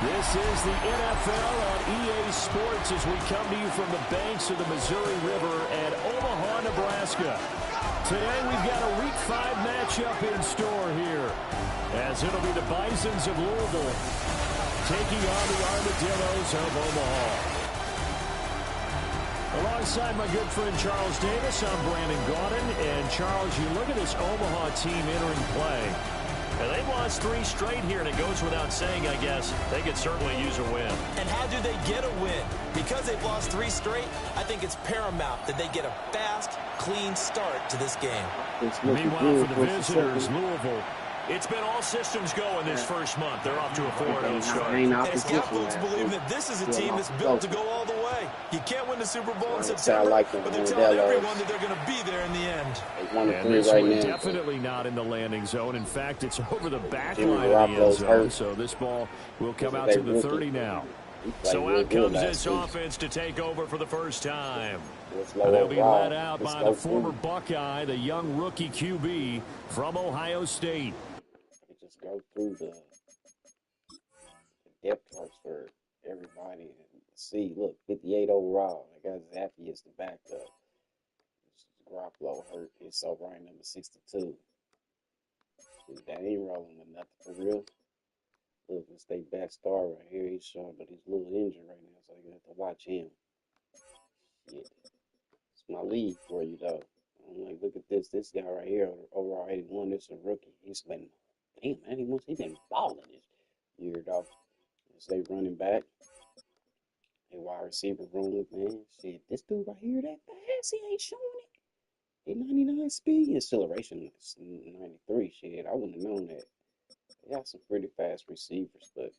This is the NFL on EA Sports as we come to you from the banks of the Missouri River at Omaha, Nebraska. Today we've got a Week 5 matchup in store here, as it'll be the Bisons of Louisville taking on the Armadillos of Omaha. Alongside my good friend Charles Davis, I'm Brandon Gaudin. And Charles, you look at this Omaha team entering play. And they've lost 3 straight here, and it goes without saying, I guess, they could certainly use a win. And how do they get a win? Because they've lost 3 straight, I think it's paramount that they get a fast, clean start to this game. Meanwhile, for the visitors, Louisville, it's been all systems go in this first month. They're off to a 4-0 start. And it's got folks believing that this is a team that's built to go all the way. You can't win the Super Bowl in September, but they're telling everyone that they're going to be there in the end. And this one definitely not in the landing zone. In fact, it's over the back line of the end zone, so this ball will come out to the 30 now. So out comes this offense to take over for the first time. They'll be led out by the former Buckeye, the young rookie QB from Ohio State. Just go through the depth charts for everybody and see. Look, 58 overall. I got Zappy as the backup. Garoppolo hurt. It's over right number 62. That ain't rolling with nothing for real. Look, it's their best star right here. He's showing, but he's a little injured right now, so you have to watch him. Shit. It's my league for you, though. I'm like, look at this. This guy right here, overall 81, this is a rookie. He's been, damn, man, he's been balling this year, though. It's they running back. They wide receiver room, man. Shit, this dude right here, that fast, he ain't showing it. 99 speed. Acceleration is 93. Shit, I wouldn't have known that. They got some pretty fast receivers, but...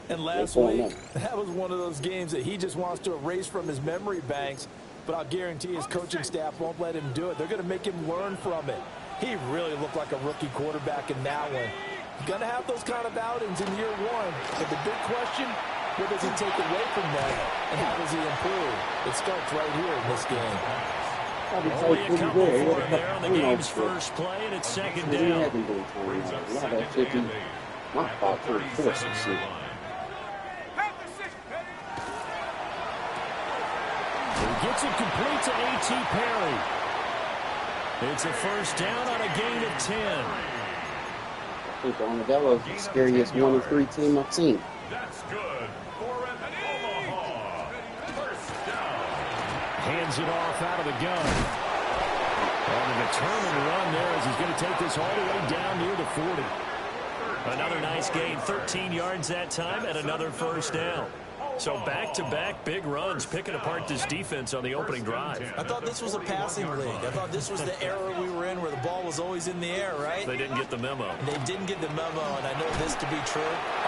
And last week, that was one of those games that he just wants to erase from his memory banks, but I'll guarantee his coaching staff won't let him do it. They're going to make him learn from it. He really looked like a rookie quarterback in that one. He's going to have those kind of outings in year 1, but the big question, what does he take away from that, and how does he improve? It starts right here in this game. Only a couple for him there on the game's first play, and it's second down. My fault for forcing shit. He gets it complete to A.T. Perry. It's a first down on a gain of 10. I think the Armadillos is the scariest 1-3 team I've seen. That's good for an Omaha. First down. Hands it off out of the gun. And a determined run there as he's going to take this all the way down near the 40. Another nice gain, 13 yards that time, and another first down. So back-to-back big runs, picking apart this defense on the opening drive. I thought this was a passing league. I thought this was the era we were in where the ball was always in the air, right? They didn't get the memo. They didn't get the memo, and I know this to be true.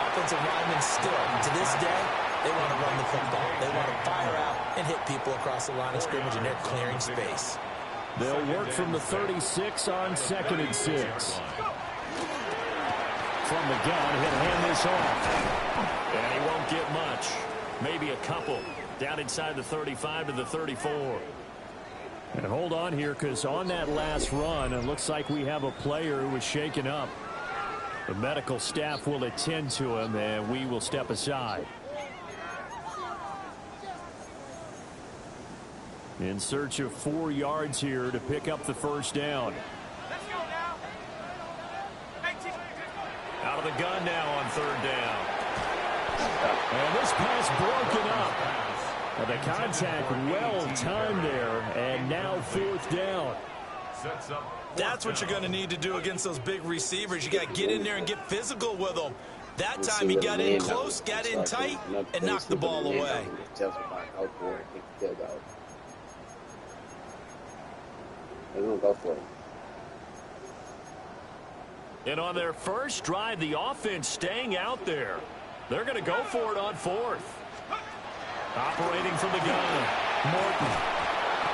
Offensive linemen still, to this day, they want to run the football. They want to fire out and hit people across the line of scrimmage, and they're clearing space. They'll work from the 36 on 2nd and 6. From the gun, he'll hand this off. And he won't get much. Maybe a couple. Down inside the 35 to the 34. And hold on here, because on that last run, it looks like we have a player who was shaken up. The medical staff will attend to him, and we will step aside. In search of 4 yards here to pick up the first down. Let's go now. Out of the gun now on 3rd down. And this pass broken up. The contact well timed there, and now 4th down. That's what you're going to need to do against those big receivers. You got to get in there and get physical with them. That time he got in close, got in tight, and knocked the ball away. They're going to go for it. And on their first drive, the offense staying out there. They're going to go for it on 4th. Operating from the gun, Morton.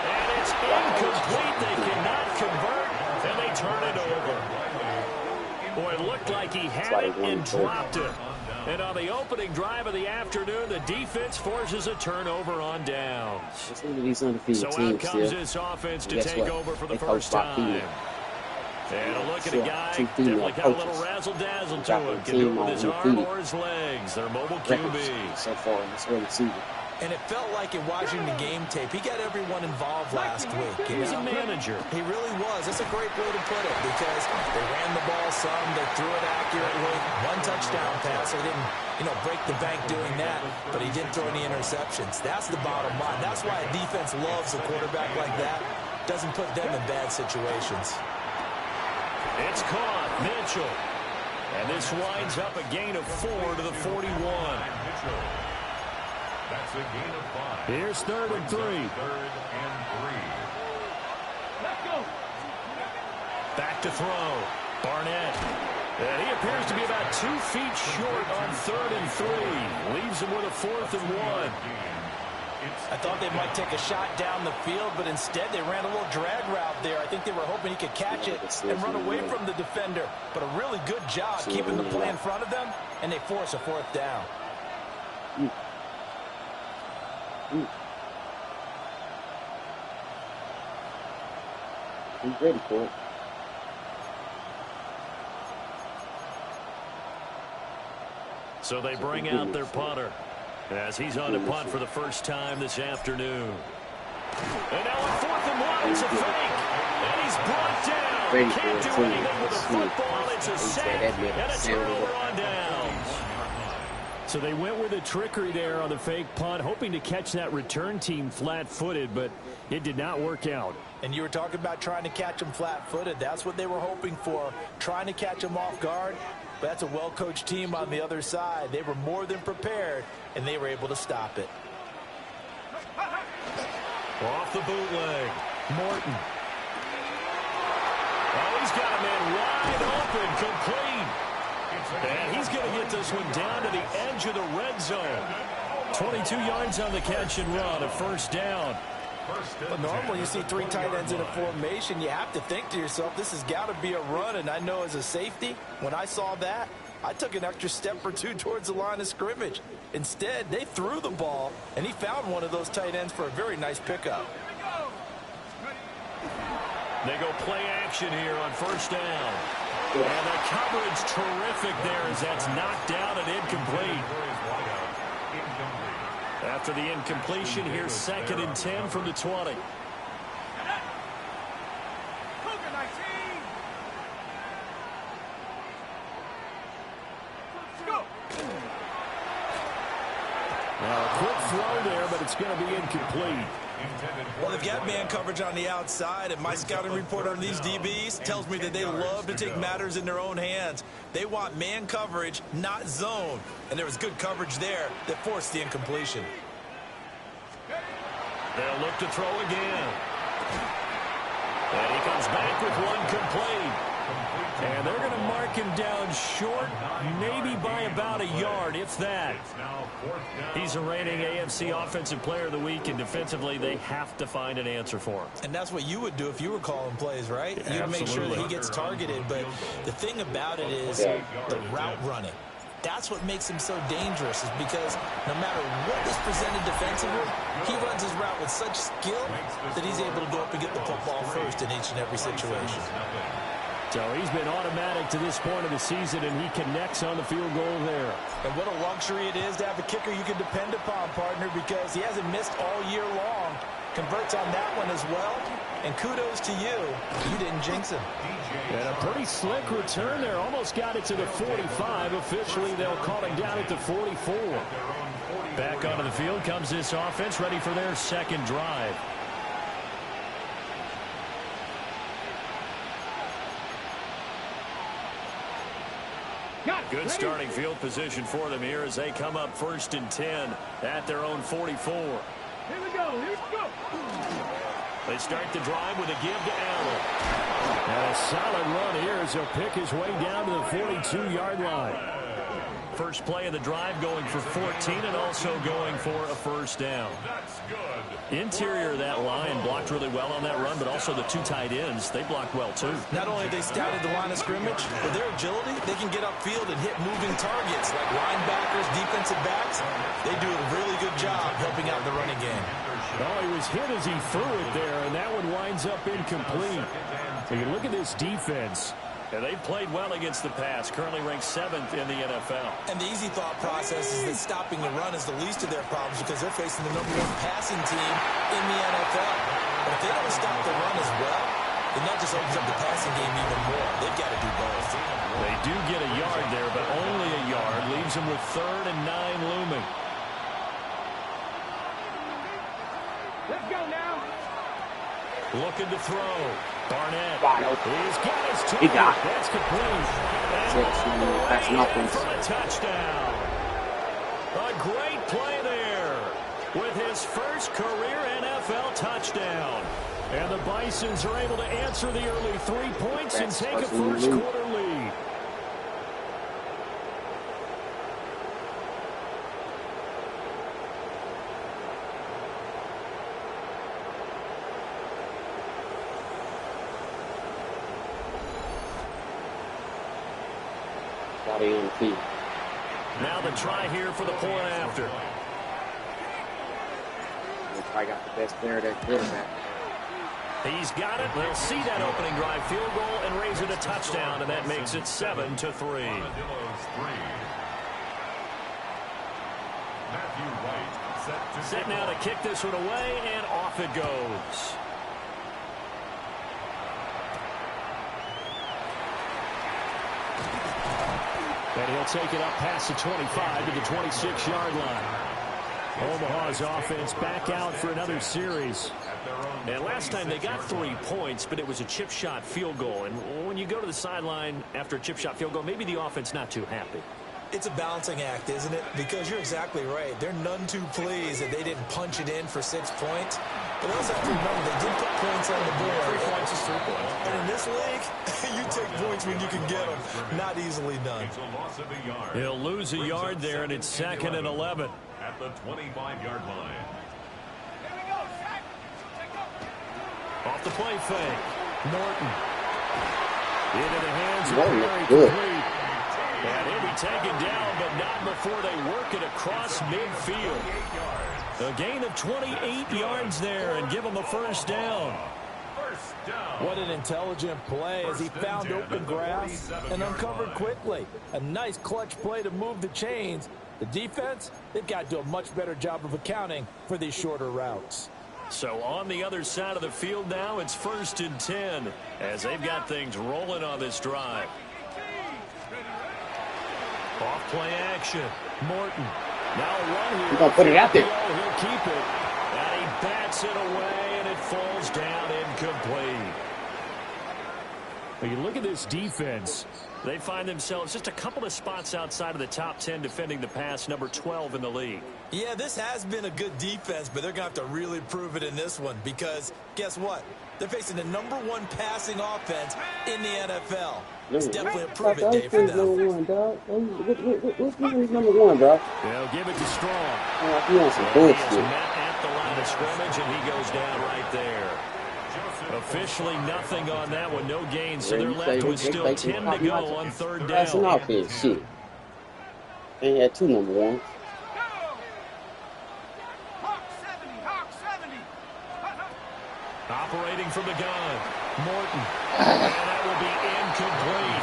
And it's incomplete. They cannot convert, and they turn it over. Boy, it looked like he had it and dropped it. And on the opening drive of the afternoon, the defense forces a turnover on downs. So out comes this offense to take over for the first time. And a look at a guy, definitely got a little razzle-dazzle to him. Can do it with his arm or his legs. Their mobile QB. So far in this early season. And it felt like in watching the game tape, he got everyone involved last week. He was a manager. He really was. That's a great way to put it because they ran the ball some, they threw it accurately, one touchdown pass. They didn't, break the bank doing that, but he didn't throw any interceptions. That's the bottom line. That's why a defense loves a quarterback like that. Doesn't put them in bad situations. It's caught. Mitchell. And this winds up a gain of 4 to the 41. That's a gain of 5. Here's 3rd and 3. 3rd and 3. Let's go. Back to throw. Barnett. And he appears to be about 2 feet short on 3rd and 3. Leaves him with a 4th and 1. I thought they might take a shot down the field, but instead they ran a little drag route there. I think they were hoping he could catch it and run away from the defender. But a really good job keeping the play in front of them, and they force a 4th down. He's ready for it. So they bring out their punter as he's on to punt for the first time this afternoon. And now on 4th and 1, it's a fake. And he's brought down. Can't do anything with the football. It's a sack and a turnover on downs. So they went with a trickery there on the fake punt, hoping to catch that return team flat-footed, but it did not work out. And you were talking about trying to catch them flat-footed. That's what they were hoping for, trying to catch them off guard. But that's a well-coached team on the other side. They were more than prepared, and they were able to stop it. Off the bootleg, Morton. Oh, he's got a man wide open, complete. And he's going to get this one down to the edge of the red zone. 22 yards on the catch and run, a 1st down. But normally you see 3 tight ends in a formation, you have to think to yourself, this has got to be a run. And I know as a safety, when I saw that, I took an extra step or 2 towards the line of scrimmage. Instead, they threw the ball, and he found one of those tight ends for a very nice pickup. They go play action here on 1st down. And the coverage terrific there as that's knocked down and incomplete. After the incompletion, here's 2nd and 10 from the 20. Now a quick throw there, but it's going to be incomplete. Well, they've got man coverage on the outside, and my scouting report on these DBs tells me that they love to take matters in their own hands. They want man coverage, not zone. And there was good coverage there that forced the incompletion. They'll look to throw again. And he comes back with one complete. And they're going to mark him down short, maybe by about a yard, if that. He's a reigning AFC Offensive Player of the Week, and defensively they have to find an answer for him. And that's what you would do if you were calling plays, right? You'd make sure that he gets targeted. But the thing about it is the route running. That's what makes him so dangerous, is because no matter what is presented defensively, he runs his route with such skill that he's able to go up and get the football first in each and every situation. So he's been automatic to this point of the season, and he connects on the field goal there. And what a luxury it is to have a kicker you can depend upon, partner, because he hasn't missed all year long. Converts on that one as well. And kudos to you. You didn't jinx him. And a pretty slick return there. Almost got it to the 45. Officially, they'll call it down at the 44. Back onto the field comes this offense, ready for their 2nd drive. Good starting field position for them here as they come up 1st and 10 at their own 44. Here we go. Here we go. They start the drive with a give to Allen. And a solid run here as he'll pick his way down to the 42-yard line. First play of the drive going for 14 and also going for a 1st down. That's good. Interior of that line blocked really well on that run, but also the 2 tight ends, they blocked well too. Not only have they scouted the line of scrimmage, with their agility, they can get upfield and hit moving targets like linebackers, defensive backs. They do a really good job helping out in the running game. Oh, he was hit as he threw it there, and that one winds up incomplete. So you look at this defense. And they've played well against the pass, currently ranked 7th in the NFL. And the easy thought process is that stopping the run is the least of their problems because they're facing the #1 passing team in the NFL. But if they don't stop the run as well, then that just opens up the passing game even more. They've got to do both. They do get a yard there, but only a yard. Leaves them with 3rd and 9 looming. Let's go now. Looking to throw. Barnett. He's got his two. He got it. That's complete. That's nothing. For a touchdown. A great play there with his first career NFL touchdown. And the Bisons are able to answer the early 3 points and take a first quarter lead. Now the try here for the point after. I got the best player that quarterback. He's got it. They'll see that opening drive field goal and raise it a touchdown, and that makes it 7-3. Set now to kick this one away, and off it goes. And he'll take it up past the 25 to the 26-yard line. Omaha's offense back out for another series. And last time they got 3 points, but it was a chip shot field goal. And when you go to the sideline after a chip shot field goal, maybe the offense not too happy. It's a balancing act, isn't it? Because you're exactly right. They're none too pleased that they didn't punch it in for 6 points. But also have to remember, they did put points on the board. 3 points is 3 points. And in this league, you take points when you can get them. Not easily done. He'll lose a yard there, and it's 2nd and 11. At the 25-yard line. Off the play fake. Norton. Into the hands of Very Perry. good. Complete. And he'll be taken down, but not before they work it across midfield. A gain of 28 yards there and give him a first down. What an intelligent play as he found open grass and uncovered quickly. A nice clutch play to move the chains. The defense, they've got to do a much better job of accounting for these shorter routes. So on the other side of the field now, it's 1st and 10 as they've got things rolling on this drive. Off play action. Morton. Now a run here. He's going to put it out there. He'll keep it. And he bats it away, and it falls down incomplete. When you look at this defense, they find themselves just a couple of spots outside of the top 10 defending the pass, number 12 in the league. Yeah, this has been a good defense, but they're going to have to really prove it in this one because guess what? They're facing the #1 passing offense in the NFL. It's definitely a prove-it day for them. #1, dog. What's #1, bro? They'll give it to Strong. He wants some He bullshit. is met at the line of scrimmage, and he goes down right there. Officially nothing on that one, no gain, so they're left with still 10 to go on 3rd That's an down. offense, shit. They had 2 #1s. Operating from the gun, Morton. And that will be incomplete.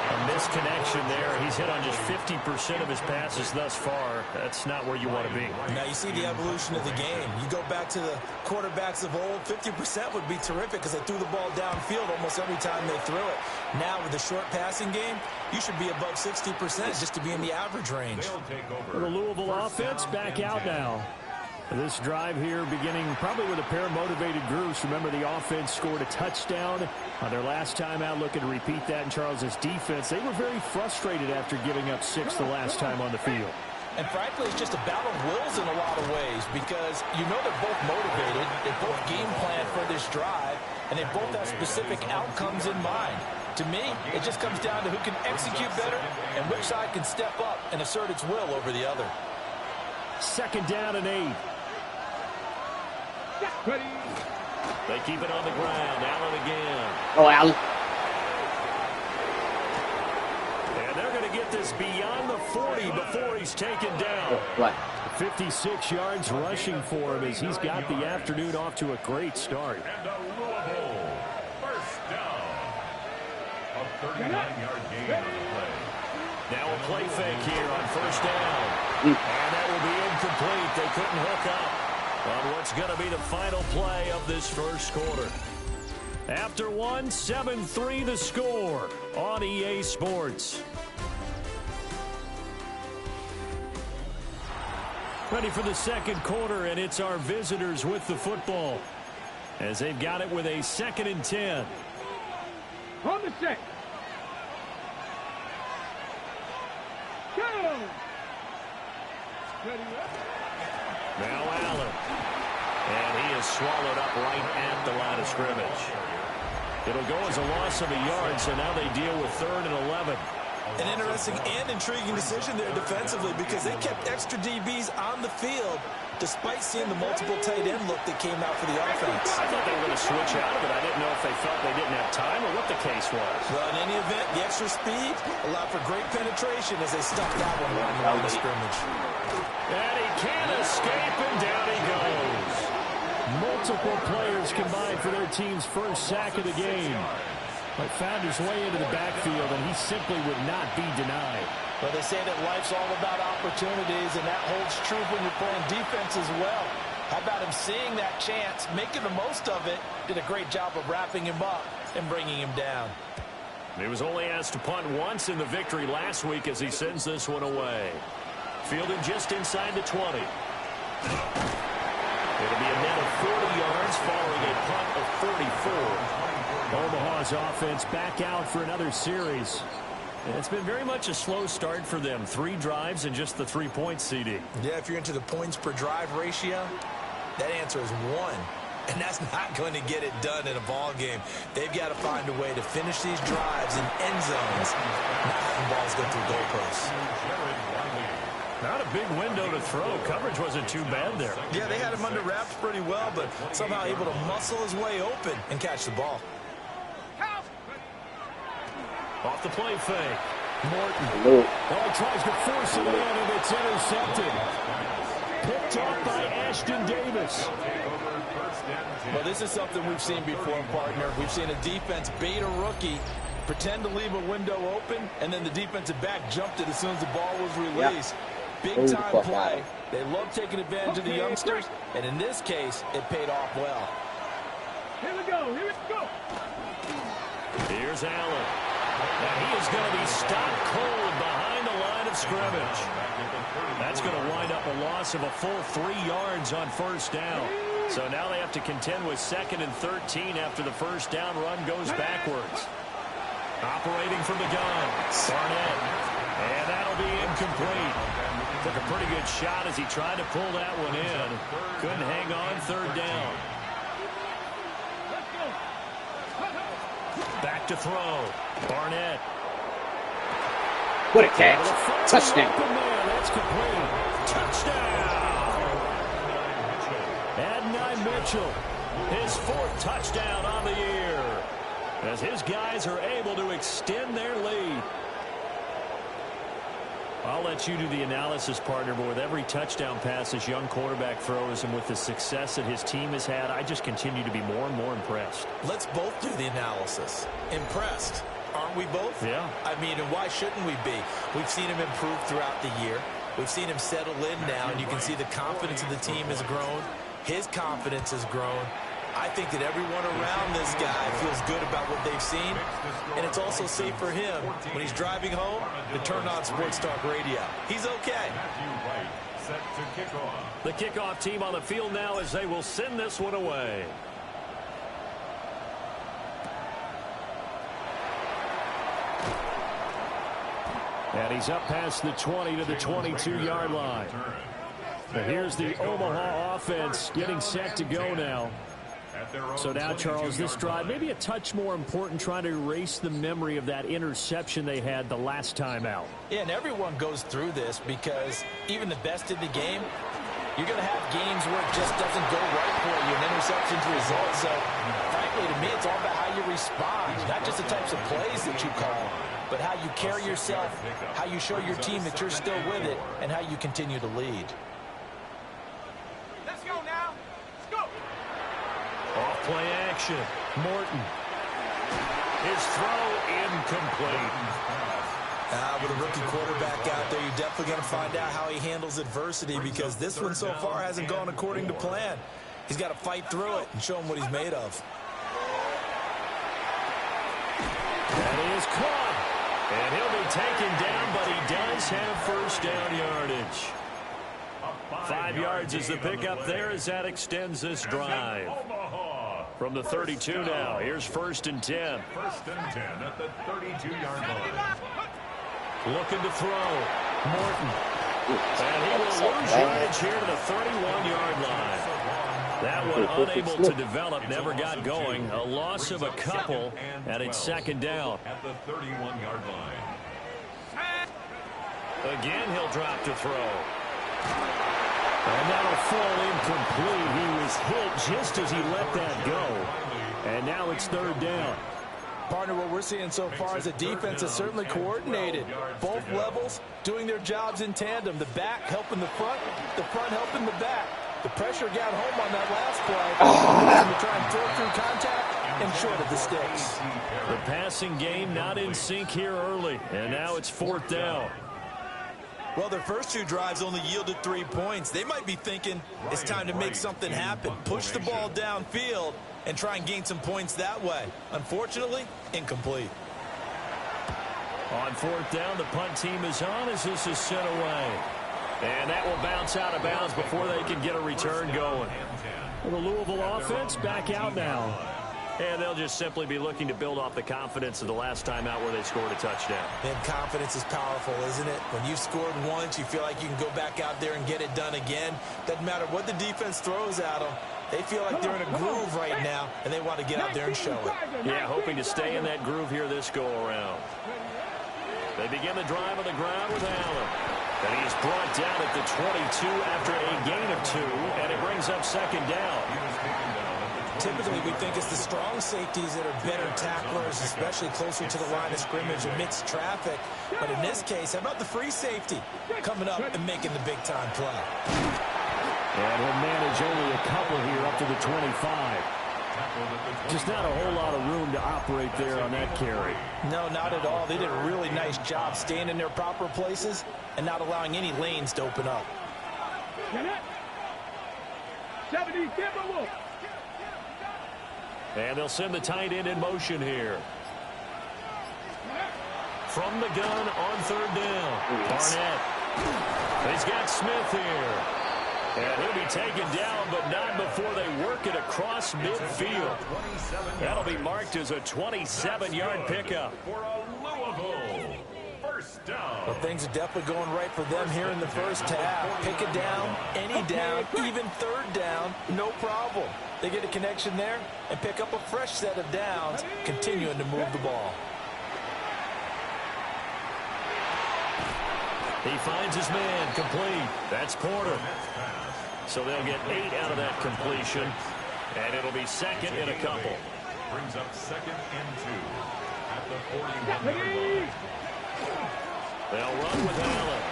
A misconnection there. He's hit on just 50% of his passes thus far. That's not where you want to be. Now you see the evolution of the game. You go back to the quarterbacks of old, 50% would be terrific because they threw the ball downfield almost every time they threw it. Now with the short passing game, you should be above 60% just to be in the average range. The Louisville offense back out now. This drive here beginning probably with a pair of motivated groups. Remember, the offense scored a touchdown on their last time out. Looking to repeat that in Charles's defense. They were very frustrated after giving up 6 the last time on the field. And frankly, it's just a battle of wills in a lot of ways because you know they're both motivated. They both game plan for this drive, and they both have specific outcomes in mind. To me, it just comes down to who can execute better and which side can step up and assert its will over the other. 2nd down and 8. They keep it on the ground. Allen again. Oh, Allen. And they're going to get this beyond the 40 before he's taken down. What? 56 yards rushing for him as he's got the afternoon off to a great start. And a Louisville first 39-yard gain on the play. Now a play fake here on first down. And that will be incomplete. They couldn't hook up on what's going to be the final play of this first quarter. After one, 7-3 the score on EA Sports. Ready for the second quarter, and it's our visitors with the football as they've got it with a 2nd and 10. On the set. Go. Ready up. Now Allen. And he is swallowed up right at the line of scrimmage. It'll go as a loss of a yard, so now they deal with 3rd and 11. An interesting and intriguing decision there defensively because they kept extra DBs on the field despite seeing the multiple tight end look that came out for the offense. I thought they were going to switch out of it. I didn't know if they felt they didn't have time or what the case was. Well, in any event, the extra speed allowed for great penetration as they stuck that one around the line of scrimmage. And he can't escape, and down he goes. Multiple players combined for their team's first sack of the game. But found his way into the backfield, and he simply would not be denied. Well, they say that life's all about opportunities, and that holds true when you're playing defense as well. How about him seeing that chance, making the most of it, did a great job of wrapping him up and bringing him down. He was only asked to punt once in the victory last week as he sends this one away. Fielded just inside the 20. It'll be a net of 40 yards following a punt of 44. Omaha's offense back out for another series. It's been very much a slow start for them. 3 drives and just the 3-point CD. Yeah, if you're into the points per drive ratio, that answer is 1. And that's not going to get it done in a ball game. They've got to find a way to finish these drives in end zones, not having balls go through goalposts. Not a big window to throw. Coverage wasn't too bad there. Yeah, they had him under wraps pretty well, but somehow able to muscle his way open and catch the ball. Off the play fake. Morton. Oh, tries to force it in, and it's intercepted. Picked off by Ashton Davis. Well, this is something we've seen before, partner. We've seen a defense bait a rookie, pretend to leave a window open, and then the defensive back jumped it as soon as the ball was released. Big-time play. They love taking advantage of the youngsters, and in this case, it paid off well. Here we go. Here we go. Here's Allen. And he is going to be stopped cold behind the line of scrimmage. That's going to wind up a loss of a full 3 yards on first down. So now they have to contend with 2nd and 13 after the first down run goes backwards. Operating from the gun, Barnett. And that'll be incomplete. Took a pretty good shot as he tried to pull that one in. Couldn't hang on 3rd down. Back to throw. Barnett. What a catch. Touchdown. That's complete. Touchdown. Adonai Mitchell. His 4th touchdown on the year. As his guys are able to extend their lead. I'll let you do the analysis, partner, but with every touchdown pass this young quarterback throws and with the success that his team has had, I just continue to be more and more impressed. Let's both do the analysis. Impressed. Aren't we both? Yeah. I mean, and why shouldn't we be? We've seen him improve throughout the year. We've seen him settle in now, and you can see the confidence of the team has grown. His confidence has grown. I think that everyone around this guy feels good about what they've seen, and it's also safe for him when he's driving home to turn on Sports Talk Radio. He's okay. The kickoff team on the field now as they will send this one away. And he's up past the 20 to the 22-yard line. But here's the Omaha offense getting set to go now. So now, Charles, this drive maybe a touch more important, trying to erase the memory of that interception they had the last time out. Yeah, and everyone goes through this because even the best in the game, you're going to have games where it just doesn't go right for you, and interceptions result. So, frankly, to me, it's all about how you respond, not just the types of plays that you call, but how you carry yourself, how you show your team that you're still with it, and how you continue to lead. Let's go now. Let's go. Off play action. Morton. His throw incomplete. With a rookie quarterback out there, you're definitely going to find out how he handles adversity, because this one so far hasn't gone according to plan. He's got to fight through it and show him what he's made of. That is caught. And he'll be taken down, but he does have first down yardage. 5 yards is the pickup there as that extends this drive. From the 32 now, here's 1st and 10. 1st and 10 at the 32-yard line. Looking to throw. Morton. And he will lose yardage here to the 31-yard line. That one unable to develop, never got going. A loss of a couple, and it's 2nd down. At the 31-yard line. Again, he'll drop to throw. And that'll fall incomplete. He was hit just as he let that go. And now it's 3rd down. Partner, what we're seeing so far is the defense is certainly coordinated. Both levels doing their jobs in tandem. The back helping the front helping the back. The pressure got home on that last play. To try and throw through contact and short of the sticks. The passing game not in sync here early. And now it's 4th down. Well, their first 2 drives only yielded 3 points. They might be thinking it's time to make something happen. Push the ball downfield and try and gain some points that way. Unfortunately, incomplete. On 4th down, the punt team is on as this is sent away. And that will bounce out of bounds before they can get a return going. Well, the Louisville offense back out now. And they'll just simply be looking to build off the confidence of the last time out where they scored a touchdown. And confidence is powerful, isn't it? When you've scored once, you feel like you can go back out there and get it done again. Doesn't matter what the defense throws at them. They feel like they're in a groove right now, and they want to get out there and show it. Yeah, hoping to stay in that groove here this go-around. They begin the drive on the ground with Allen. And he's brought down at the 22 after a gain of 2, and it brings up 2nd down. Typically, we think it's the strong safeties that are better tacklers, especially closer to the line of scrimmage amidst traffic. But in this case, how about the free safety coming up and making the big-time play? And he'll manage only a couple here up to the 25. Just not a whole lot of room to operate there on that carry. No, not at all. They did a really nice job staying in their proper places and not allowing any lanes to open up. 70, and they'll send the tight end in motion here. From the gun on 3rd down. Barnett. He's got Smith here. And he'll be taken down, but not before they work it across midfield. That'll be marked as a 27-yard pickup. For a Louisville 1st down. Well, things are definitely going right for them here in the first half. Pick it down, any down, even 3rd down, no problem. They get a connection there and pick up a fresh set of downs, continuing to move the ball. He finds his man, complete. That's Porter. So they'll get 8 out of that completion, and it'll be 2nd and a couple. Brings up 2nd and 2 at the 41-yard line. They'll run with Allen.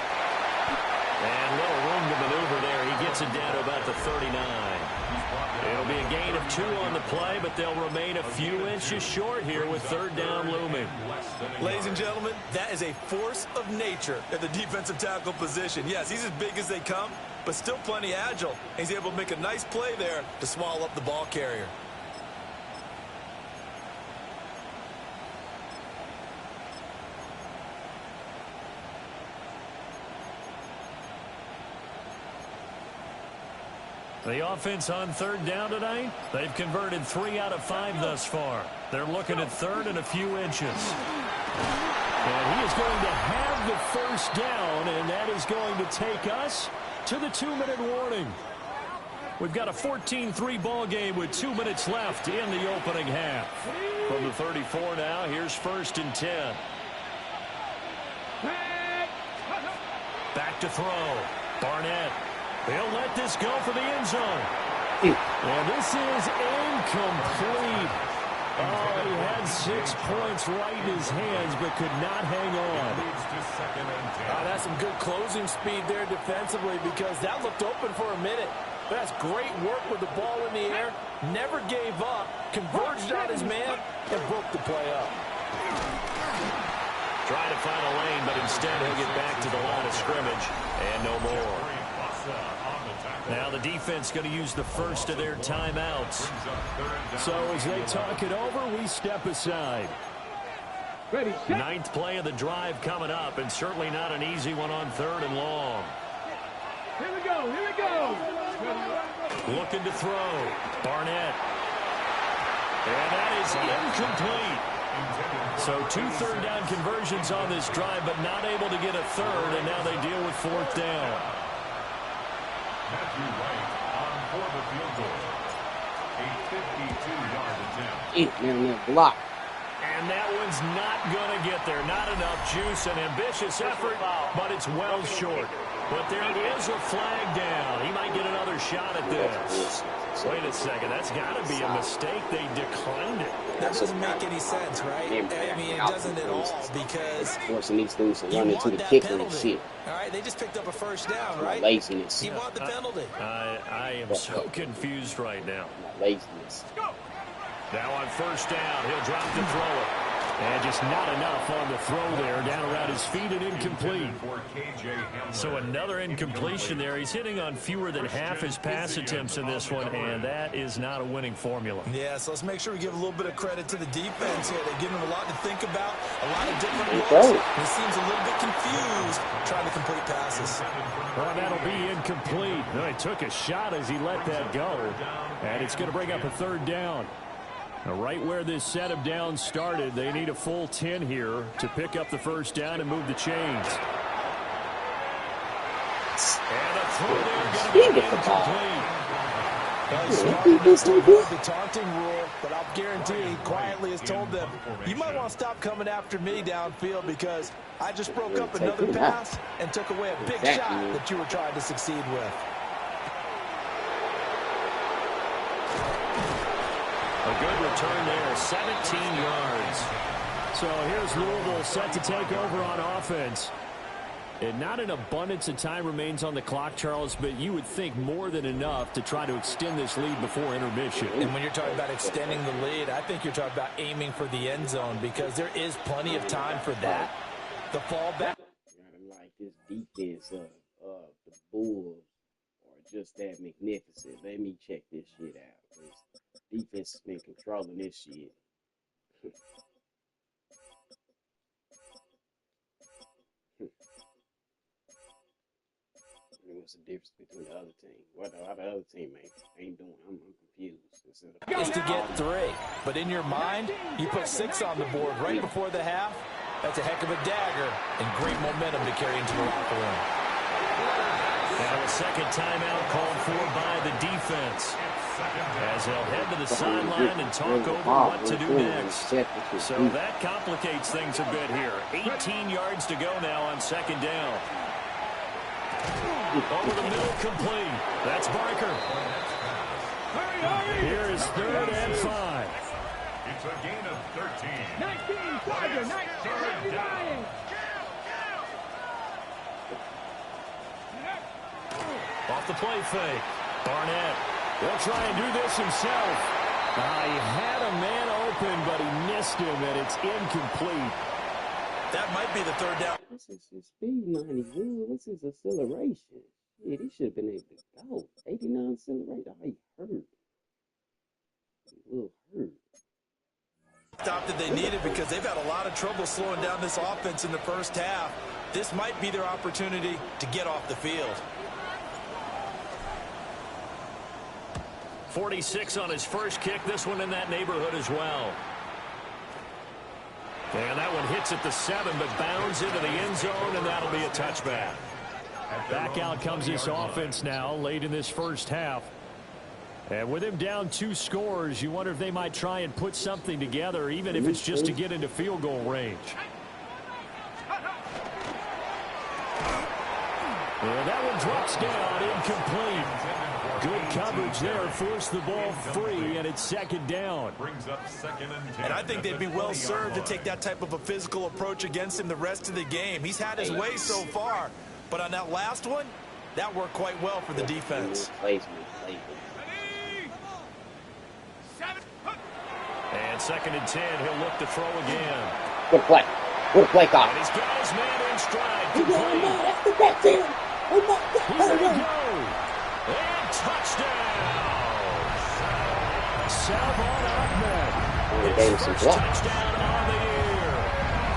And little room to maneuver there. He gets it down to about the 39. It'll be a gain of 2 on the play, but they'll remain a few inches short here with 3rd down looming. Ladies and gentlemen, that is a force of nature at the defensive tackle position. Yes, he's as big as they come, but still plenty agile. He's able to make a nice play there to swallow up the ball carrier. The offense on 3rd down tonight, they've converted 3 out of 5 thus far. They're looking at 3rd and a few inches. And he is going to have the 1st down, and that is going to take us to the 2-minute warning. We've got a 14-3 ball game with 2 minutes left in the opening half. From the 34 now, here's 1st and 10. Back to throw. Barnett. They'll let this go for the end zone. And this is incomplete. Oh, he had 6 points right in his hands, but could not hang on. That's some good closing speed there defensively, because that looked open for a minute. But that's great work with the ball in the air. Never gave up, converged on his man, and broke the play up. Trying to find a lane, but instead he'll get back to the line of scrimmage. And no more. Now the defense going to use the first of their timeouts. So as they talk it over, we step aside. Ready, set. Ninth play of the drive coming up, and certainly not an easy one on 3rd and long. Here we go, here we go. Looking to throw. Barnett. And that is incomplete. So 2 third-down conversions on this drive, but not able to get a third, and now they deal with 4th down. Matthew Wright on for the field goal. A 52-yard attempt. Block. And that one's not going to get there. Not enough juice. An ambitious effort, but it's well short. But there is a flag down. He might get another shot at this. Wait a second. That's got to be a mistake. They declined it. That doesn't make any sense, right? I mean, it doesn't at all because forcing these dudes to run you into want the that kicker penalty. and shit. All right, they just picked up a first down, My right? laziness. You want the penalty. I am so confused right now. My laziness. Now on 1st down, he'll drop the thrower. And just not enough on the throw there. Down around his feet and incomplete. So another incompletion there. He's hitting on fewer than half his pass attempts in this one, and that is not a winning formula. Yeah, so let's make sure we give a little bit of credit to the defense here. They're giving him a lot to think about, a lot of different looks. He seems a little bit confused trying to complete passes. Well, that'll be incomplete. No, he took a shot as he let that go, and it's going to bring up a 3rd down. Now, right where this set of downs started, they need a full 10 here to pick up the first down and move the chains. And a throw there going to be incomplete. To avoid the taunting rule, but I'll guarantee he quietly has told them, you might want to stop coming after me downfield because I just broke up another pass and took away a big shot that you were trying to succeed with. A good return there, 17 yards. So here's Louisville set to take over on offense. And not an abundance of time remains on the clock, Charles, but you would think more than enough to try to extend this lead before intermission. And when you're talking about extending the lead, I think you're talking about aiming for the end zone because there is plenty of time for that. The fallback. Like this defense of the Bulls are just that magnificent. Let me check this shit out. Defense has been controlling this shit. What's the difference between the other team? What the other team ain't doing? I'm confused. Is to get 3, but in your mind, you put 6 on the board right before the half. That's a heck of a dagger and great momentum to carry into the locker room. Now a second timeout called for by the defense, as they'll head to the sideline and talk over what to do next. So that complicates things a bit here. 18 yards to go now on 2nd down. Over the middle, complete. That's Barker. Here is 3rd and 5. It's a gain of 13. 19, Tiger, 19. Off the play fake. Barnett will try and do this himself. He had a man open, but he missed him, and it's incomplete. That might be the 3rd down. This is his speed 91. This is acceleration. Yeah, he should have been able to go. 89 acceleration. Oh, he hurt. A little hurt. Stop that they needed because they've had a lot of trouble slowing down this offense in the first half. This might be their opportunity to get off the field. 46 on his first kick. This one in that neighborhood as well. And that one hits at the 7, but bounds into the end zone, and that'll be a touchback. Back out comes this offense now late in this first half. And with him down 2 scores, you wonder if they might try and put something together, even if it's just to get into field goal range. And that one drops down, incomplete. Good coverage there, forced the ball free, and it's 2nd down. Brings up 2nd and 10. And I think they'd be well served to take that type of a physical approach against him the rest of the game. He's had his way so far, but on that last one, that worked quite well for the defense. And And 2nd and 10, he'll look to throw again. Good play. Good play call. And he's got his man in stride. That's the backfield. Oh, my God. He's ready to go. And touchdown. Salvon Ahmed. His first touchdown on the year.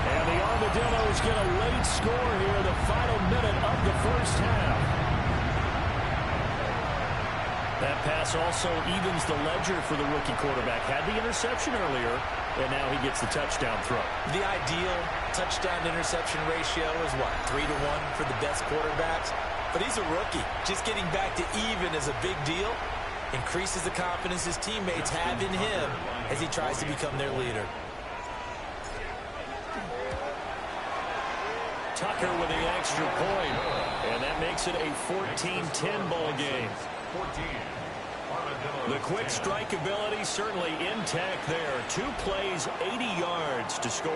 And the Armadillos get a late score here, the final minute of the first half. That pass also evens the ledger for the rookie quarterback. Had the interception earlier, and now he gets the touchdown throw. The ideal touchdown-interception ratio is what, 3-to-1 for the best quarterbacks? But he's a rookie. Just getting back to even is a big deal. Increases the confidence his teammates have in him as he tries to become their leader. Tucker with the extra point, and that makes it a 14-10 ball game. The quick strike ability certainly intact there. 2 plays, 80 yards to score.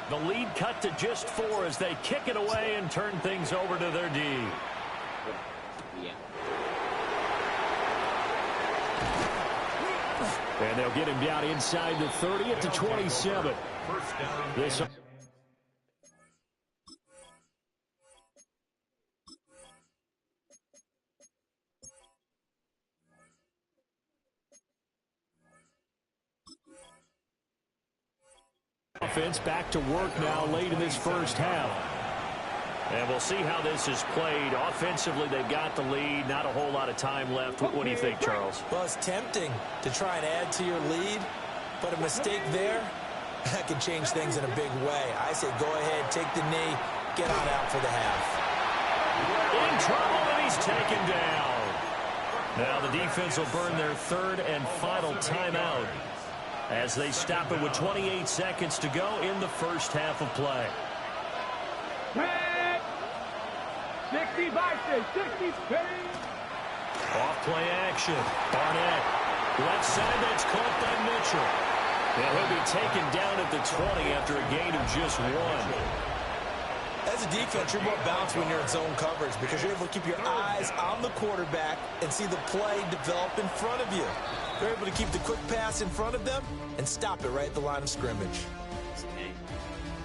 The lead cut to just 4 as they kick it away and turn things over to their D. And they'll get him down inside the 30 at the 27. This offense back to work now late in this first half. And we'll see how this is played. Offensively, they've got the lead. Not a whole lot of time left. What do you think, Charles? Well, it's tempting to try and add to your lead, but a mistake there, that can change things in a big way. I say go ahead, take the knee, get on out for the half. In trouble, and he's taken down. Now the defense will burn their 3rd and final timeout as they stop it with 28 seconds to go in the first half of play. 60 by 60. Off play action. Barnett. Left side, that's caught by Mitchell. And he'll be taken down at the 20 after a gain of just 1. As a defense, you're more balanced when you're in zone coverage because you're able to keep your eyes on the quarterback and see the play develop in front of you. You're able to keep the quick pass in front of them and stop it right at the line of scrimmage.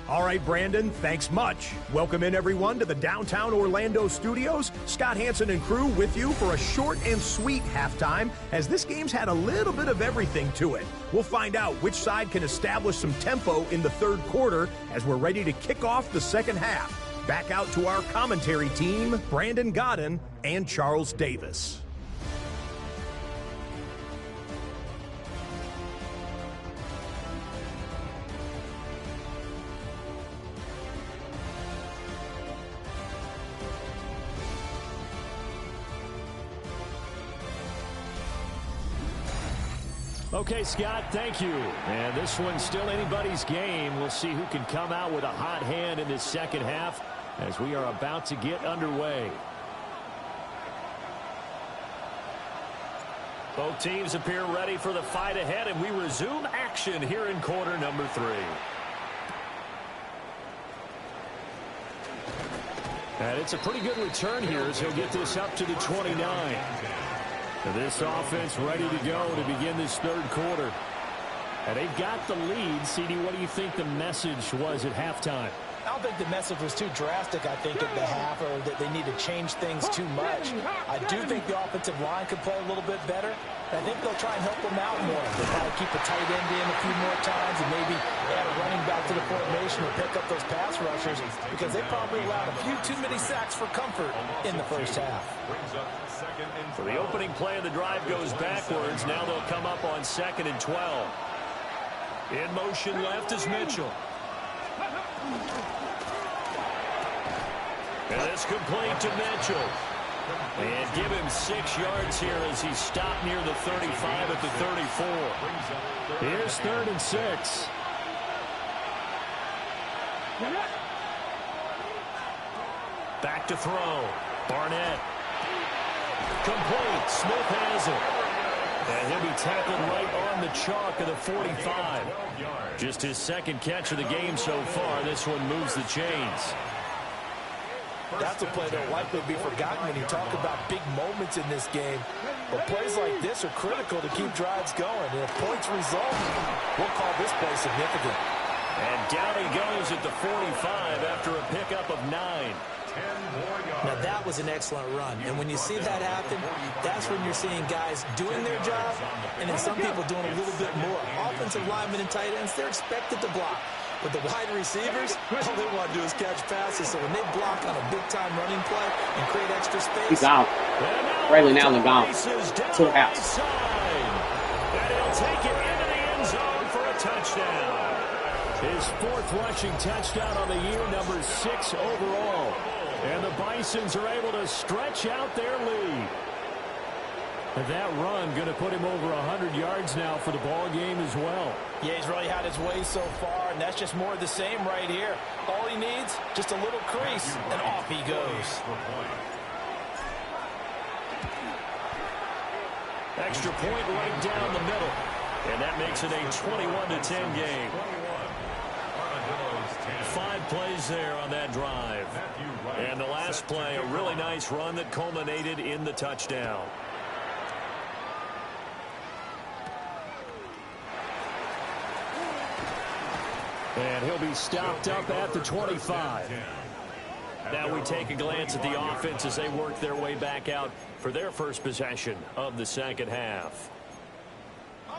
All right, Brandon, thanks much. Welcome in, everyone, to the downtown Orlando studios. Scott Hansen and crew with you for a short and sweet halftime, as this game's had a little bit of everything to it. We'll find out which side can establish some tempo in the 3rd quarter as we're ready to kick off the 2nd half. Back out to our commentary team, Brandon Godden and Charles Davis. Okay, Scott, thank you. And this one's still anybody's game. We'll see who can come out with a hot hand in this 2nd half as we are about to get underway. Both teams appear ready for the fight ahead, and we resume action here in quarter number 3. And it's a pretty good return here as he'll get this up to the 29. This offense ready to go to begin this 3rd quarter. And they've got the lead. CD, what do you think the message was at halftime? I don't think the message was too drastic, I think, at the half, or that they need to change things too much. I do think the offensive line could play a little bit better. I think they'll try and help them out more. They'll probably keep a tight end in a few more times and maybe add a running back to the formation or pick up those pass rushers because they probably allowed a few too many sacks for comfort in the first half. So the opening play of the drive goes backwards. Now they'll come up on 2nd and 12. In motion left is Mitchell. And it's complete to Mitchell. And give him 6 yards here as he stopped near the 35 at the 34. Here's 3rd and 6. Back to throw. Barnett. Complete. Smith has it. And he'll be tackled right on the chalk of the 45. Just his 2nd catch of the game so far. This one moves the chains. That's a play that will likely be forgotten when you talk about big moments in this game. But plays like this are critical to keep drives going. And if points result, we'll call this play significant. And down he goes at the 45 after a pickup of 9. Now, that was an excellent run. And when you see that happen, that's when you're seeing guys doing their job and then some people doing a little bit more. Offensive linemen and tight ends, they're expected to block. But the wide receivers, all they want to do is catch passes. So when they block on a big-time running play and create extra space. He's out. Braylon Allen gone to the house. And he'll take it into the end zone for a touchdown. His 4th rushing touchdown on the year, number 6 overall. And the Bisons are able to stretch out their lead. And that run going to put him over 100 yards now for the ball game as well. Yeah, he's really had his way so far, and that's just more of the same right here. All he needs, just a little crease, and off he goes. Extra point right down the middle. And that makes it a 21-10 game. 5 plays there on that drive. And the last play, a really nice run that culminated in the touchdown. And he'll be stopped up at the 25. Now we take a glance at the offense as they work their way back out for their first possession of the second half.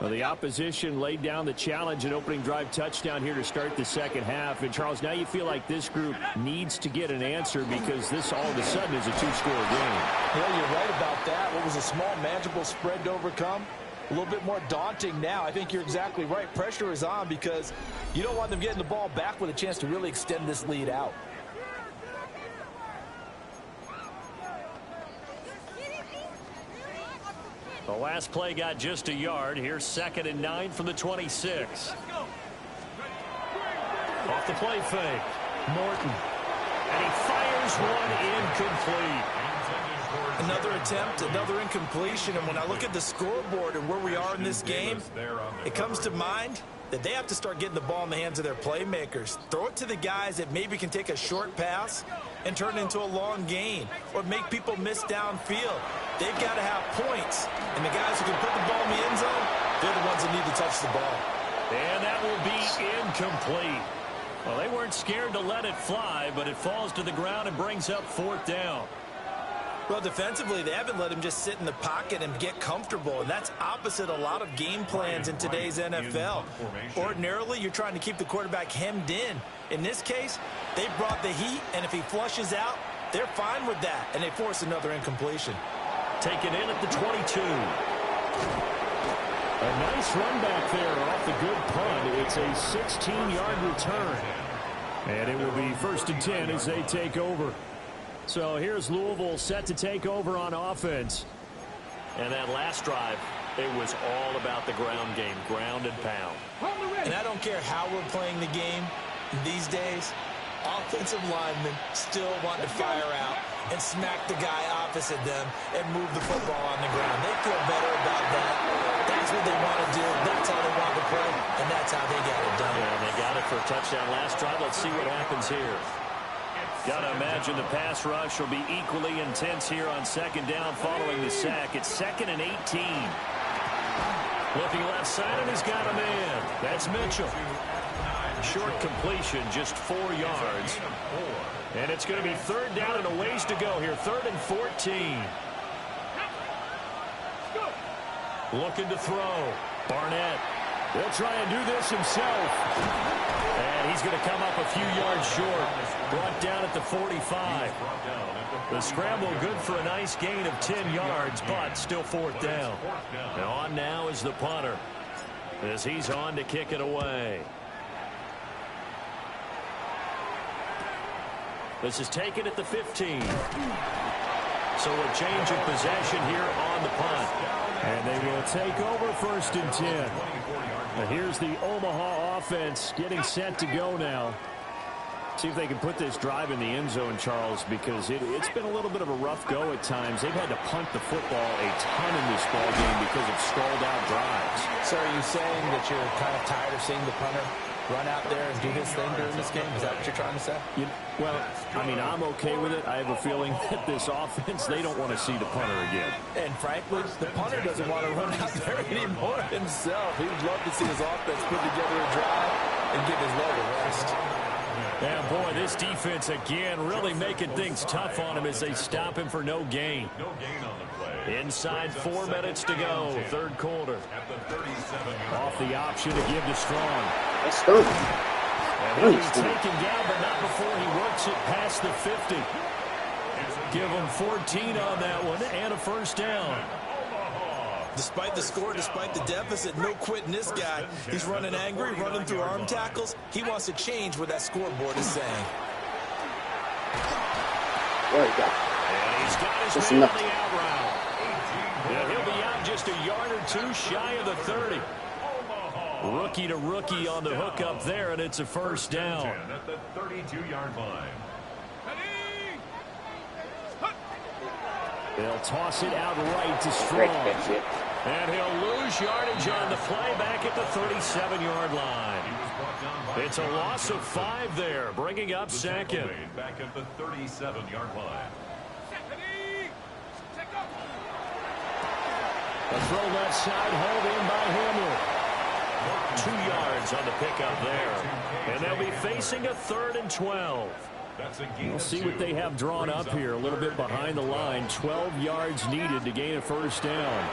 Well, the opposition laid down the challenge and opening drive touchdown here to start the second half. And, Charles, now you feel like this group needs to get an answer because this all of a sudden is a 2-score game. Yeah, you're right about that. What was a small, manageable spread to overcome? A little bit more daunting now. I think you're exactly right. Pressure is on because you don't want them getting the ball back with a chance to really extend this lead out. The last play got just a yard. Here's 2nd and 9 from the 26. Off the play fake. Morton. And he fires one incomplete. Another attempt, another incompletion. And when I look at the scoreboard and where we are in this game, it comes to mind that they have to start getting the ball in the hands of their playmakers. Throw it to the guys that maybe can take a short pass and turn it into a long gain or make people miss downfield. They've got to have points. And the guys who can put the ball in the end zone, they're the ones that need to touch the ball. And that will be incomplete. Well, they weren't scared to let it fly, but it falls to the ground and brings up 4th down. Well, defensively, they haven't let him just sit in the pocket and get comfortable, and that's opposite a lot of game plans in today's NFL. Ordinarily, you're trying to keep the quarterback hemmed in. In this case, they brought the heat, and if he flushes out, they're fine with that, and they force another incompletion. Taken in at the 22. A nice run back there off the good punt. It's a 16-yard return. And it will be 1st and 10 as they take over. So here's Louisville set to take over on offense. And that last drive, it was all about the ground game, ground and pound. And I don't care how we're playing the game these days, offensive linemen still want to fire out and smack the guy opposite them and move the football on the ground. They feel better about that. That's what they want to do. That's how they want to play, and that's how they got it done. Yeah, and they got it for a touchdown last drive. Let's see what happens here. Got to imagine the pass rush will be equally intense here on 2nd down following the sack. It's 2nd and 18. Looking left side, and he's got a man. That's Mitchell. Short completion, just 4 yards. And it's going to be 3rd down and a ways to go here. 3rd and 14. Looking to throw. Barnett. He'll try and do this himself. And he's going to come up a few yards short. Brought down at the 45. The scramble good for a nice gain of 10 yards, but still 4th down. And on now is the punter as he's on to kick it away. This is taken at the 15. So a change of possession here on the punt. And they will take over 1st and 10. And here's the Omaha offense getting set to go now. See if they can put this drive in the end zone, Charles, because it's been a little bit of a rough go at times. They've had to punt the football a ton in this ball game because of stalled out drives. So are you saying that you're kind of tired of seeing the punter run out there and do his thing during this game? Is that what you're trying to say? Well, I mean, I'm okay with it. I have a feeling that this offense, they don't want to see the punter again. And frankly, the punter doesn't want to run out there anymore himself. He would love to see his offense put together a drive and give his leg a rest. And boy, this defense again really making things tough on him as they stop him for no gain. No gain on the play. Inside 4 minutes to go, third quarter. At the 37-yard Off the option to give to Strong. That's Strong. And he'll be taken down, but not before he works it past the 50. Give him 14 on that one and a first down. Despite the score, despite the deficit, no quitting this guy. He's running angry, running through arm tackles. He wants to change what that scoreboard is saying. There you go. And he's got his Just man enough. on the out route. And he'll be out just a yard or two shy of the 30. Rookie to rookie on the hook up there, and it's a first down. At the 32-yard line. They'll toss it out right to Great Strong. catch it. And he'll lose yardage on the play back at the 37-yard line. It's a loss of 5 there, bringing up second. Back at the 37-yard line. A throw left side, hauled in by Hamler. 2 yards on the pickup there. And they'll be facing a 3rd and 12. We'll see what they have drawn up here. A little bit behind the line. 12 yards needed to gain a first down.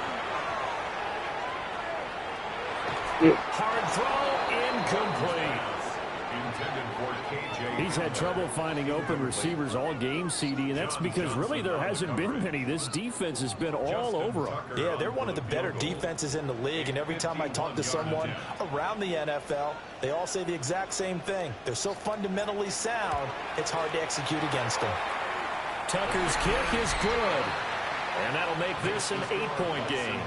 Hard throw, incomplete. He's had trouble finding open receivers all game, CD, and that's because really there hasn't been many. This defense has been all over them. Yeah, they're one of the better defenses in the league, and every time I talk to someone around the NFL, they all say the exact same thing. They're so fundamentally sound, it's hard to execute against them. Tucker's kick is good, and that'll make this an 8-point game.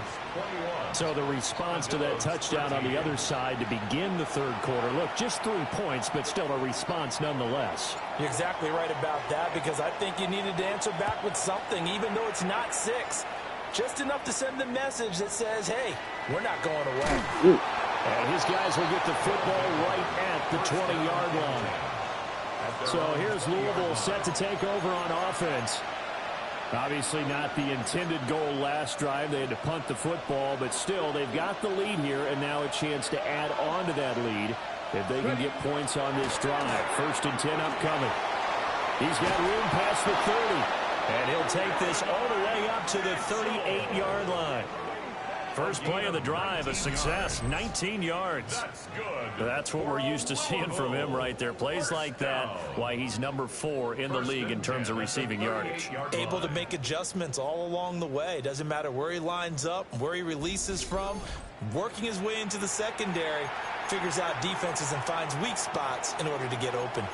So the response to that touchdown on the other side to begin the third quarter. Look, just 3 points, but still a response nonetheless. You're exactly right about that, because I think you needed to answer back with something, even though it's not 6. Just enough to send the message that says, hey, we're not going away. And his guys will get the football right at the 20-yard line. So here's Louisville set to take over on offense. Obviously not the intended goal last drive. They had to punt the football, but still they've got the lead here, and now a chance to add on to that lead if they can get points on this drive. 1st and 10 upcoming. He's got room past the 30, and he'll take this all the way up to the 38-yard line. First play of the drive, a success, 19 yards. That's what we're used to seeing from him right there. Plays like that, why he's number 4 in the league in terms of receiving yardage. Able to make adjustments all along the way. Doesn't matter where he lines up, where he releases from. Working his way into the secondary, figures out defenses and finds weak spots in order to get open.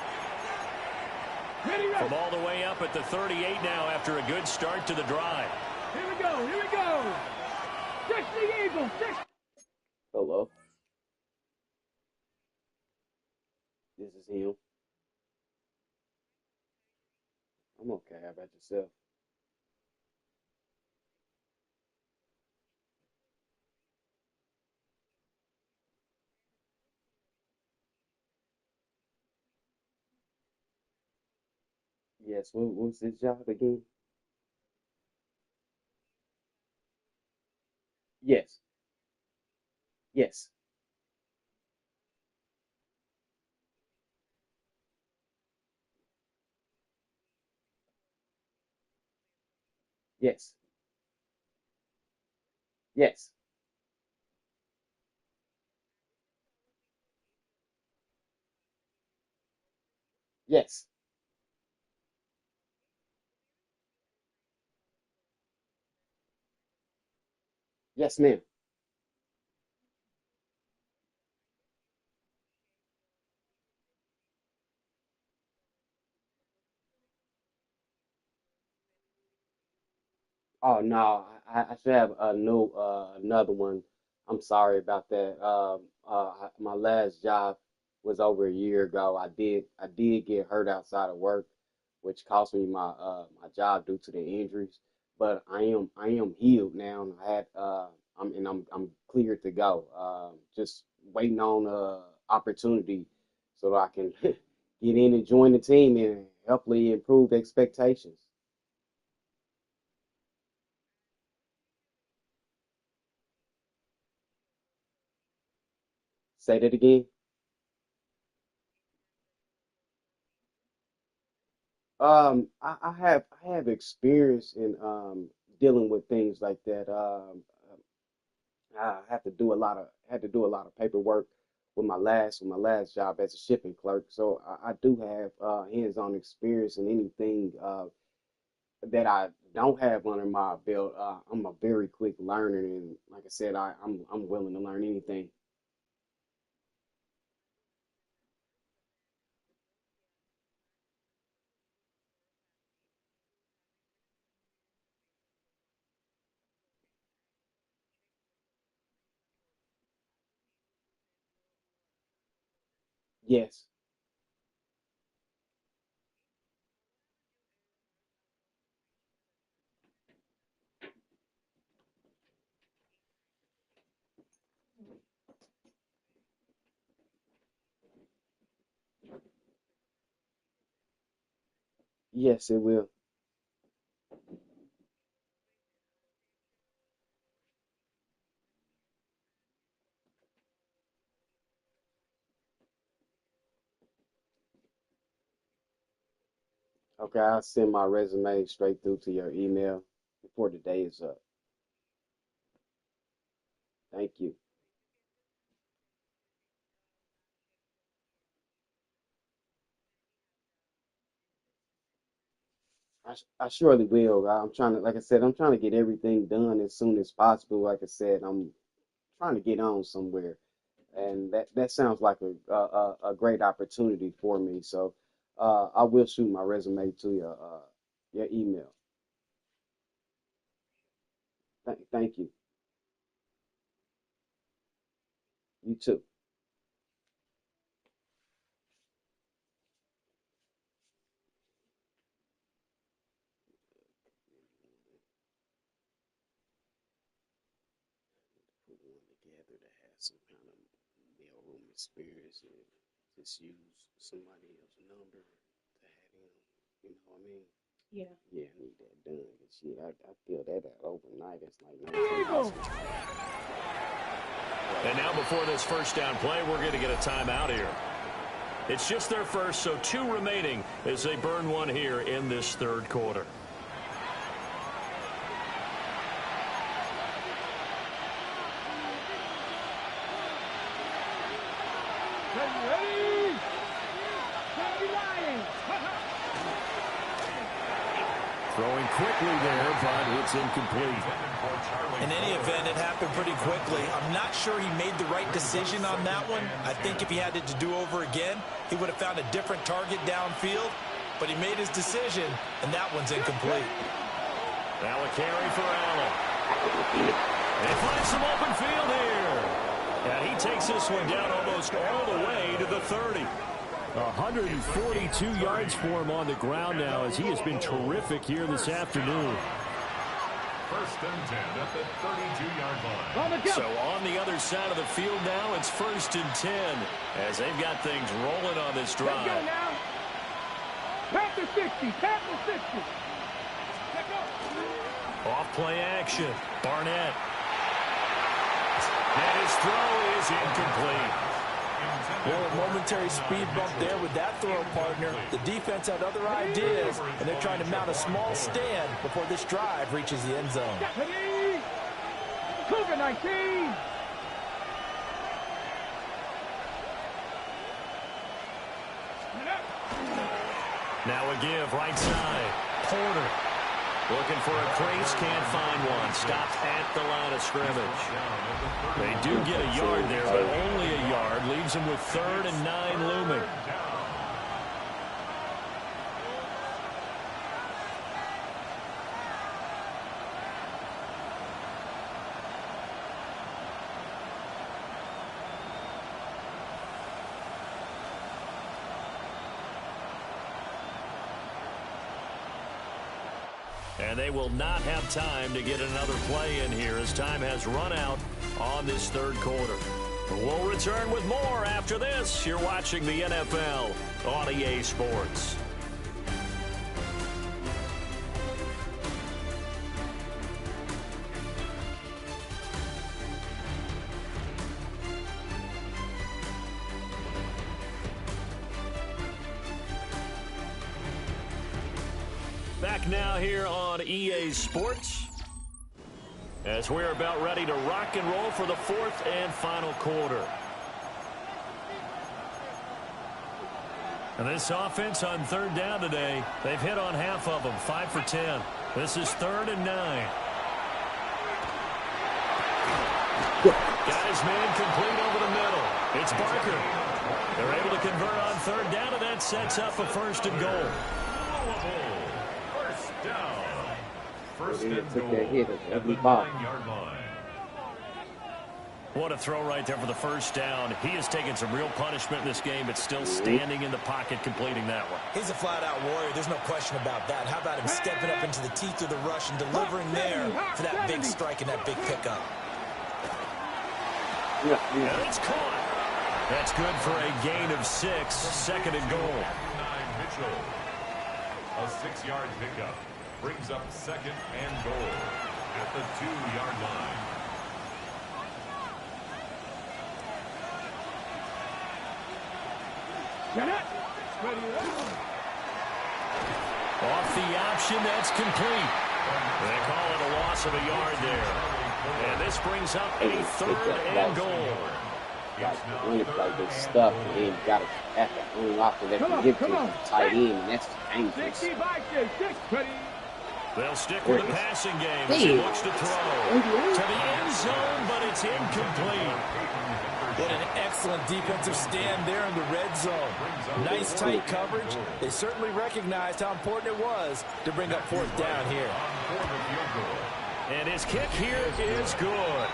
From all the way up at the 38 now after a good start to the drive. Here we go, here we go. 6 the Eagles, 6. Hello. This is him. I'm okay. How about yourself? Yes. What was his job again? Yes. Yes. Yes. Yes. Yes. Yes, ma'am. Oh no, I should have a new another one. I'm sorry about that. My last job was over a year ago. I did get hurt outside of work, which cost me my job due to the injuries. But I am healed now, and I'm cleared to go. Just waiting on opportunity so that I can get in and join the team and hopefully improve expectations. Say that again. I have experience in dealing with things like that. I have to do a lot of had to do a lot of paperwork with my last job as a shipping clerk. So I do have hands-on experience in anything that I don't have under my belt. I'm a very quick learner, and like I said, I'm willing to learn anything. Yes, yes, it will. Okay, I'll send my resume straight through to your email before the day is up. Thank you. I surely will. I'm trying to, like I said, I'm trying to get everything done as soon as possible. Like I said, I'm trying to get on somewhere, and that sounds like a great opportunity for me. So, I will shoot my resume to your email. Thank you. You too. Put one together to have some kind of mailroom experience and just use somebody else's number to have him. You know what I mean? Yeah, I need that done. 'Cause shit, I feel that out overnight. It's like Eagle. 19 hours. And now before this first down play, we're going to get a timeout here. It's just their first, so 2 remaining as they burn one here in this third quarter. Ready? Ready, Lions. Throwing quickly there, but it's incomplete. In any event, it happened pretty quickly. I'm not sure he made the right decision on that one. I think if he had it to do over again, he would have found a different target downfield. But he made his decision, and that one's incomplete. Now a carry for Allen. They find some open field here. And he takes this one down almost all the way to the 30. 142 yards for him on the ground now as he has been terrific here this afternoon. First and 10 at the 32-yard line. On the jump. So on the other side of the field now, it's first and 10 as they've got things rolling on this Let's go drive. now. Tap the 60. Tap the 60. Let's go. Off play action. Barnett. And his throw is incomplete. Well, a momentary speed bump there with that throw partner. The defense had other ideas, and they're trying to mount a small stand before this drive reaches the end zone. Ready? Cougar 19. Now a give right side. Porter. Looking for a crease, can't find one. Stopped at the line of scrimmage. They do get a yard there, but only a yard. Leaves them with 3rd and 9 looming. And they will not have time to get another play in here as time has run out on this third quarter. We'll return with more after this. You're watching the NFL on EA Sports. Back now here on EA Sports, as we're about ready to rock and roll for the fourth and final quarter. And this offense on third down today, they've hit on half of them, 5 for 10. This is 3rd and 9. Got his man complete over the middle. It's Barker. They're able to convert on third down, and that sets up a 1st and goal. First down. First and took goal that hit at every the ball. 9-yard line. What a throw right there for the 1st down. He has taken some real punishment in this game, but still standing in the pocket completing that one. He's a flat-out warrior. There's no question about that. How about him stepping up into the teeth of the rush and delivering there for that big strike and that big pickup? And it's caught. That's good for a gain of 6, 2nd and goal. 9 Mitchell. A 6-yard pickup brings up 2nd and goal at the 2-yard line. Off the option, that's complete. They call it a loss of a yard there. And this brings up a 3rd and goal. When it's like this stuff, and then you got to have to unlock it and give to the tight end, and that's dangerous. They'll stick with the passing game as he looks to throw. To the end zone, but it's incomplete. What an excellent defensive stand there in the red zone. Nice tight coverage. They certainly recognized how important it was to bring up 4th down here. And his kick here is good.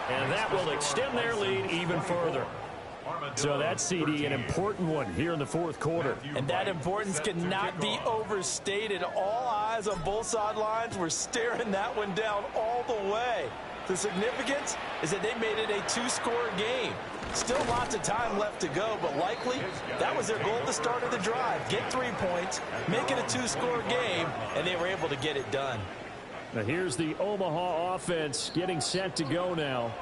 And that will extend their lead even further. So that's, CD, an important one here in the 4th quarter. And that importance cannot be overstated. All eyes on both sidelines were staring that one down all the way. The significance is that they made it a 2-score game. Still lots of time left to go, but likely that was their goal at the start of the drive. Get 3 points, make it a 2-score game, and they were able to get it done. Now here's the Omaha offense getting set to go now.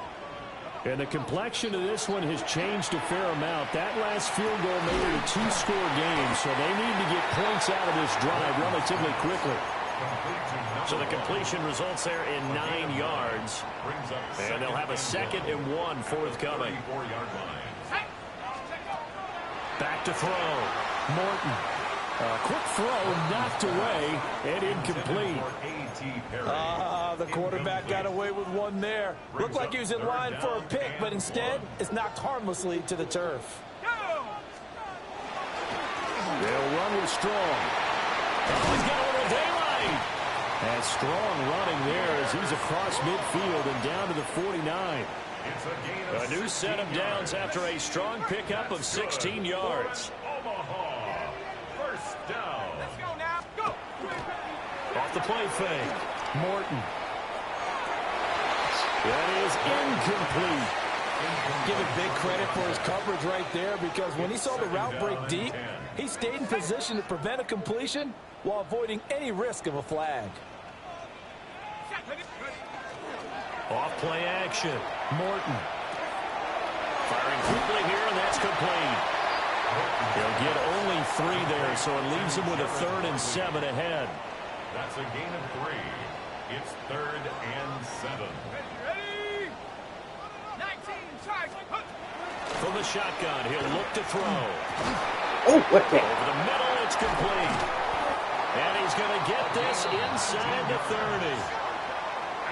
And the complexion of this one has changed a fair amount. That last field goal made it a 2-score game, so they need to get points out of this drive relatively quickly. So the completion results there in 9 yards. And they'll have a 2nd and 1 forthcoming. Back to throw. Morton. Quick throw knocked away and incomplete. The quarterback got away with one there. Looked like he was in line for a pick, but instead it's knocked harmlessly to the turf. They'll run with Strong. Oh, he's got a little daylight. And Strong running there as he's across midfield and down to the 49. A new set of downs after a strong pickup of 16 yards. Omaha. First down. Let's go now. Go. Off the play fake. Morton. That is incomplete. Give him big credit for his coverage right there, because when he saw the route break deep, he stayed in position to prevent a completion while avoiding any risk of a flag. Off play action. Morton. Firing quickly here, and that's complete. He'll get only 3 there, so it leaves him with a 3rd and 7 ahead. That's a gain of 3. It's 3rd and 7. Ready? 19, charge. From the shotgun, he'll look to throw. Oh, what the? Over the middle, it's complete. And he's going to get this inside the 30.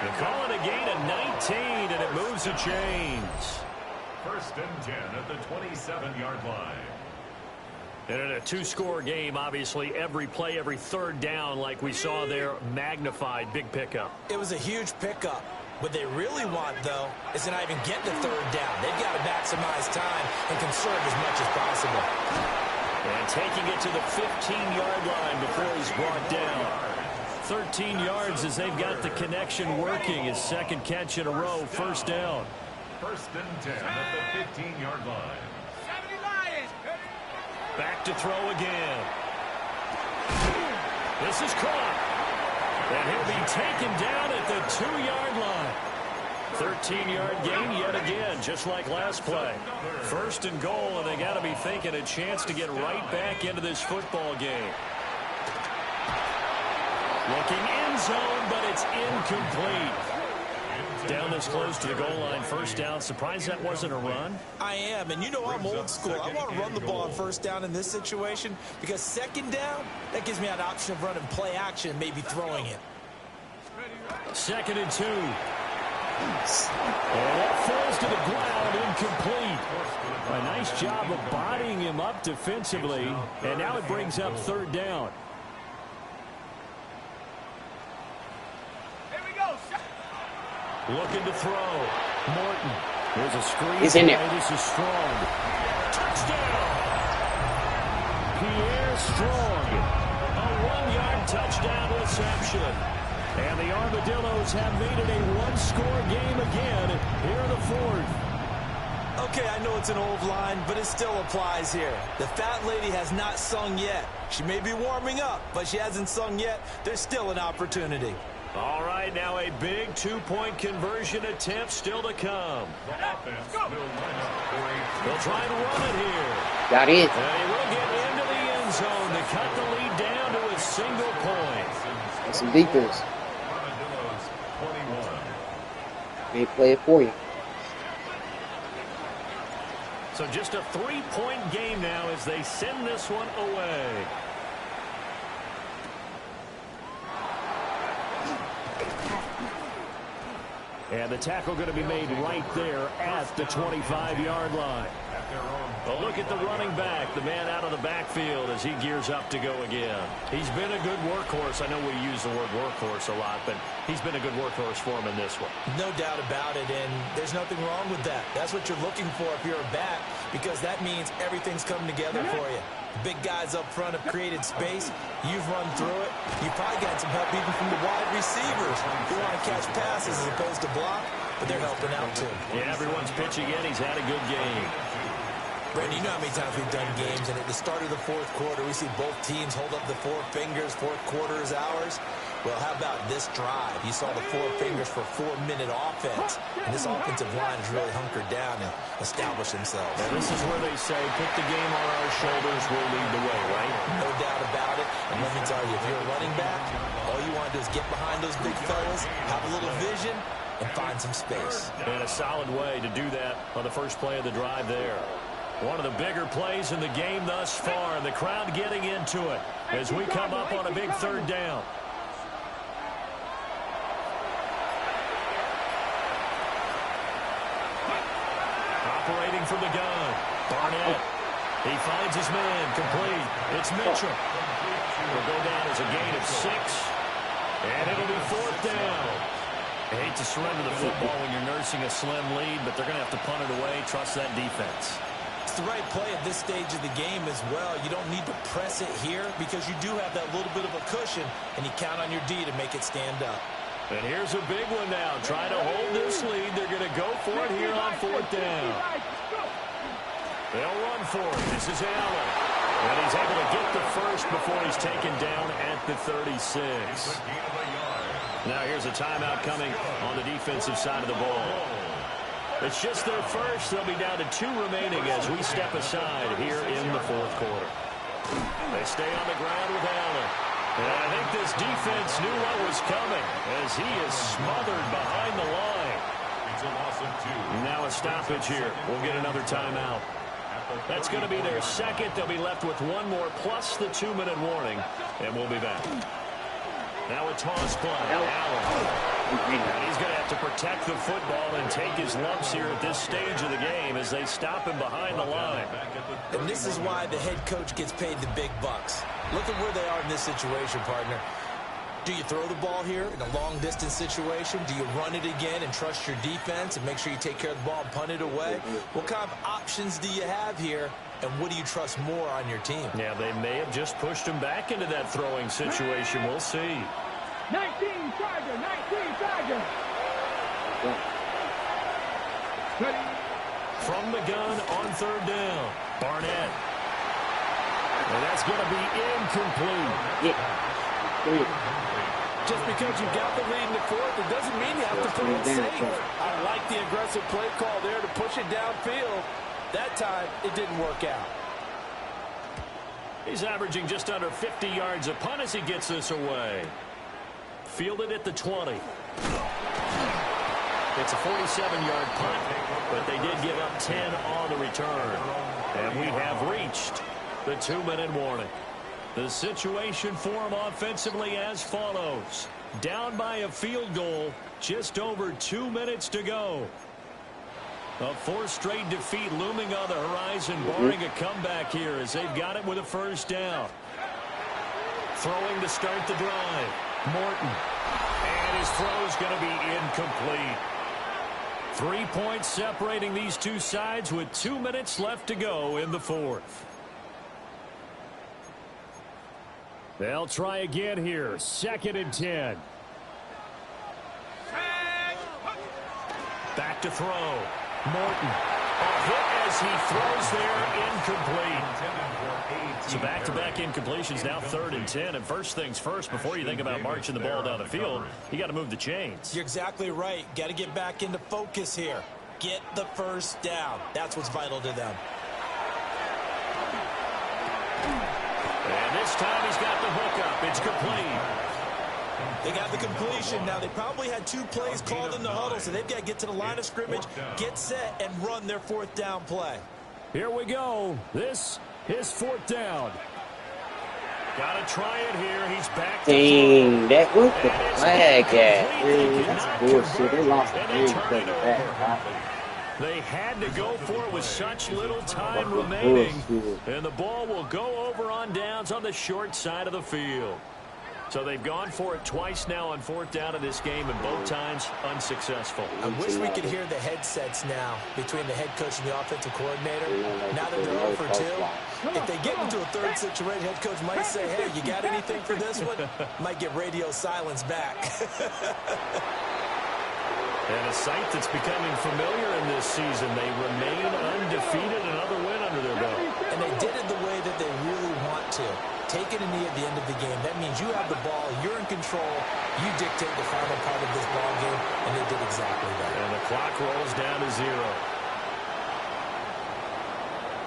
They call it a gain of 19, and it moves the chains. 1st and 10 at the 27-yard line. And in a 2-score game, obviously, every play, every 3rd down, like we saw there, magnified, big pickup. It was a huge pickup. What they really want, though, is to not even get the 3rd down. They've got to maximize time and conserve as much as possible. And taking it to the 15-yard line before he's brought down. 13 yards as they've got the connection working. His 2nd catch in a row, 1st down. First and 10 at the 15-yard line. Back to throw again. This is caught. And he'll be taken down at the 2-yard line. 13-yard gain yet again, just like last play. First and goal, and they got to be thinking a chance to get right back into this football game. Looking end zone, but it's incomplete. Down this close to the goal line, first down. Surprised that wasn't a run? I am, and you know I'm old school. I want to run the ball on first down in this situation because second down, that gives me an option of running play action and maybe throwing it. 2nd and 2. And that falls to the ground, incomplete. A nice job of bodying him up defensively, and now it brings up 3rd down. Looking to throw. Morton. There's a screen. He's in there. This is Strong. Touchdown. Pierre Strong. A 1-yard touchdown reception. And the Armadillos have made it a one-score game again here in the 4th. Okay, I know it's an old line, but it still applies here. The fat lady has not sung yet. She may be warming up, but she hasn't sung yet. There's still an opportunity. All right, now a big 2-point conversion attempt still to come. The offense will line up for a They'll try and run it here. Got it. And he will get into the end zone to cut the lead down to a single point. That's some defense. Armadillos 21. They play it for you. So just a 3-point game now as they send this one away. And the tackle going to be made right there at the 25-yard line. A look at the running back, the man out of the backfield as he gears up to go again. He's been a good workhorse. I know we use the word workhorse a lot, but he's been a good workhorse for him in this one. No doubt about it, and there's nothing wrong with that. That's what you're looking for if you're a back, because that means everything's coming together for you. Big guys up front have created space. You've run through it. You probably got some help even from the wide receivers who want to catch passes as opposed to block, but they're helping out too. Yeah, everyone's pitching in. He's had a good game. Brandon, you know how many times we've done games, and at the start of the 4th quarter, we see both teams hold up the 4 fingers, 4th quarter is ours. Well, how about this drive? You saw the 4 fingers for 4-minute offense, and this offensive line has really hunkered down and established themselves. And this is where they say, put the game on our shoulders, we'll lead the way, right? No doubt about it. And let me tell you, if you're a running back, all you want to do is get behind those big fellas, have a little vision, and find some space. And a solid way to do that on the first play of the drive there. One of the bigger plays in the game thus far, and the crowd getting into it as we come up on a big 3rd down. Operating from the gun, Barnett. He finds his man, complete. It's Mitchell. Will go down as a gain of 6, and it'll be 4th down. I hate to surrender the football when you're nursing a slim lead, but they're going to have to punt it away. Trust that defense. It's the right play at this stage of the game as well. You don't need to press it here because you do have that little bit of a cushion, and you count on your D to make it stand up. And here's a big one now. Trying to hold this lead. They're going to go for it here on 4th down. They'll run for it. This is Allen. And he's able to get the first before he's taken down at the 36. Now here's a timeout coming on the defensive side of the ball. It's just their first. They'll be down to 2 remaining as we step aside here in the 4th quarter. They stay on the ground with Allen. And I think this defense knew what was coming as he is smothered behind the line. It's a loss of 2. Now a stoppage here. We'll get another timeout. That's going to be their second. They'll be left with 1 more plus the 2-minute warning, and we'll be back. Now a toss play. Allen. And he's going to have to protect the football and take his lumps here at this stage of the game as they stop him behind the line. And this is why the head coach gets paid the big bucks. Look at where they are in this situation, partner. Do you throw the ball here in a long-distance situation? Do you run it again and trust your defense and make sure you take care of the ball and punt it away? What kind of options do you have here, and what do you trust more on your team? Yeah, they may have just pushed him back into that throwing situation. We'll see. 19 Charger, 19 Charger. From the gun on third down, Barnett. And that's going to be incomplete. Just because you got the lead in the fourth, it doesn't mean you have to put it safe. I like the aggressive play call there to push it downfield. That time, it didn't work out. He's averaging just under 50 yards a punt as he gets this away. Fielded at the 20. It's a 47-yard punt, but they did give up 10 on the return. And we have reached the 2-minute warning. The situation for them offensively as follows. Down by a field goal, just over 2 minutes to go. A fourth straight defeat looming on the horizon, barring a comeback here as they've got it with a first down. Throwing to start the drive. Morton. And his throw's going to be incomplete. 3 points separating these two sides with 2 minutes left to go in the fourth. They'll try again here. 2nd and 10. Back to throw. Morton. A hit as he throws there, incomplete. So back-to-back incompletions, now 3rd and 10. And first things first, before you think about marching the ball down the field, you got to move the chains. You're exactly right. Got to get back into focus here. Get the first down. That's what's vital to them. And this time he's got the hook up. It's complete. They got the completion. Now, they probably had 2 plays called in the huddle, so they've got to get to the line of scrimmage, get set, and run their 4th down play. Here we go. This is 4th down. Got to try it here. He's back to Dang, that was the flag at. Man, that's bullshit. They lost the game because of that. They had to go for it with such little time remaining. And the ball will go over on downs on the short side of the field. So they've gone for it twice now on 4th down in this game, and both times unsuccessful. I wish we could hear the headsets now between the head coach and the offensive coordinator. Now that they're 0 for 2, if they get into a third situation, head coach might say, hey, you got anything for this one? Might get radio silence back. And a sight that's becoming familiar in this season. They remain undefeated, another win under their belt. And they did it the way that they really want to. Taking a knee at the end of the game. That means you have the ball, you're in control, you dictate the final part of this ball game, and they did exactly that. And the clock rolls down to 0.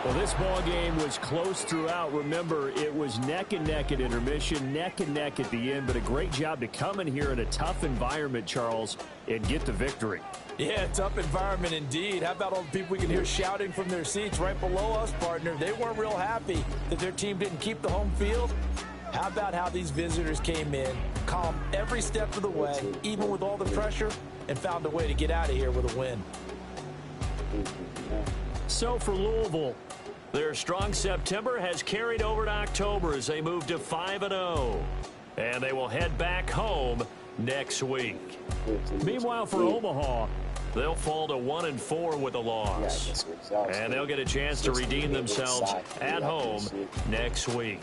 Well, this ball game was close throughout. Remember, it was neck and neck at intermission, neck and neck at the end, but a great job to come in here in a tough environment, Charles, and get the victory. Yeah, tough environment indeed. How about all the people we can hear shouting from their seats right below us, partner? They weren't real happy that their team didn't keep the home field. How about how these visitors came in, calm every step of the way, even with all the pressure, and found a way to get out of here with a win. So for Louisville, their strong September has carried over to October as they move to 5-0. And they will head back home next week. Meanwhile, for Omaha, they'll fall to 1-4 with a loss. And they'll get a chance to redeem themselves at home next week.